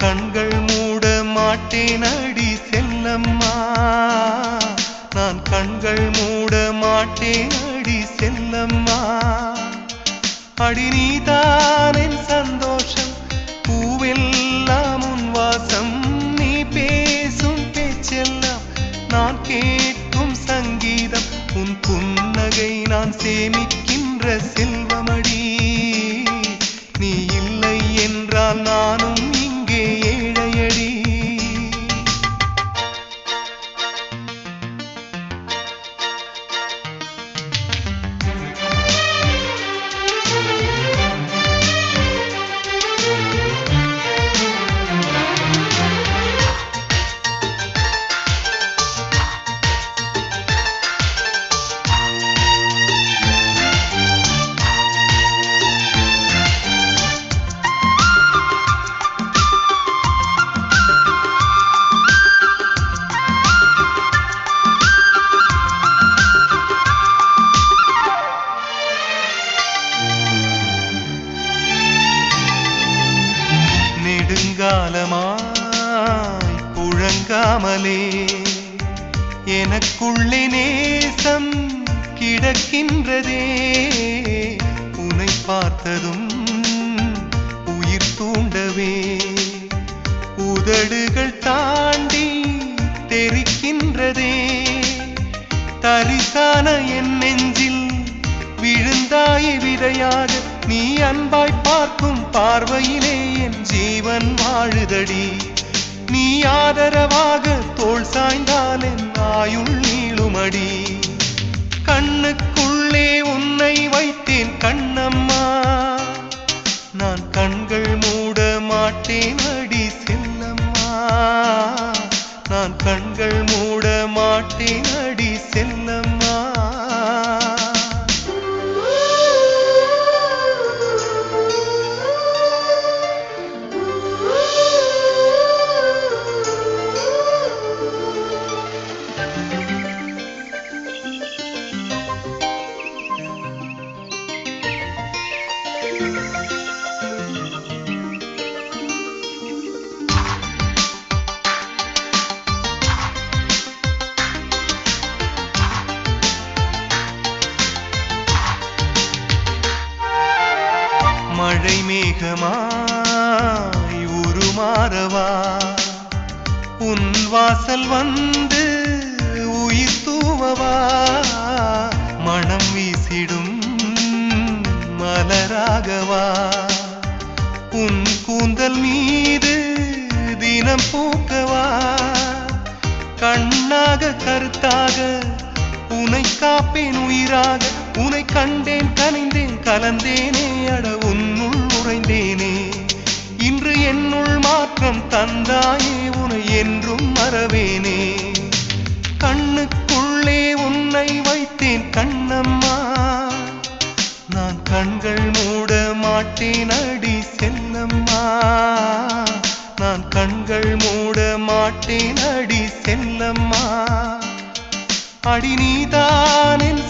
கண்கள் மூட மாட்டேன் அடி செல்லம்மா, நான் கண்கள் மூட மாட்டேன் அடி செல்லம்மா. அடி நீதான் என் சந்தோஷம், பூவெல்லாம் உன் வாசம், நீ பேசும் பேச்செல்லாம் நான் கேட்கும் சங்கீதம், உன் புன்னகை நான் சேமிக்கின்ற செல்வமடி. நீ இல்லை என்றால் நானும் இங்கே ஏழையடி. நெடுங்காலமாய் புழங்காமலே எனக்குள்ளே நேசம் கிடக்கின்றதே, உன்னை பார்த்ததும் உயிர் தூண்டவே உதடுகள் தாண்டி தெரிக்கின்றதே. தரிசான என் நெஞ்சில் விழுந்தாய் விதையாக, நீ அன்பாய் பார்க்கும் பார்வையிலே என் ஜீவன் வாழுதடி. நீ ஆதரவாக தோள் சாய்ந்தால் என் ஆயுள் நீளுமடி. கண்ணுக்குள்ளே உன்னை வைத்தேன் கண்ணம்மா, நான் கண்கள் மூட மாட்டேன் அடி செல்லம்மா, நான் கண்கள் மூட மாட்டேன் அடி செல்லம்மா. மழை மேகமாய் உருமாறவா, உன் வாசல் வந்து உயிர் தூவவா, மனம் வீசிடும் மலராகவா, உன் கூந்தல் மீது தினம் பூக்கவா, கண்ணாக கருத்தாக உனை காப்பேன் உயிராக, உனை கண்டேன் கனிந்தேன் கலந்தேனே அட உன்னுள் உறைந்தேனே. இன்று என்னுள் மாற்றம் தந்தாயே, உனை என்றும் மறவேனே. கண்ணுக்குள்ளே உன்னை வைத்தேன் கண்ணம்மா, நான் கண்கள் மூட மாட்டேன் அடி செல்லம்மா, நான் கண்கள் மூட மாட்டேன் அடி செல்லம்மா. அடி நீதான் என்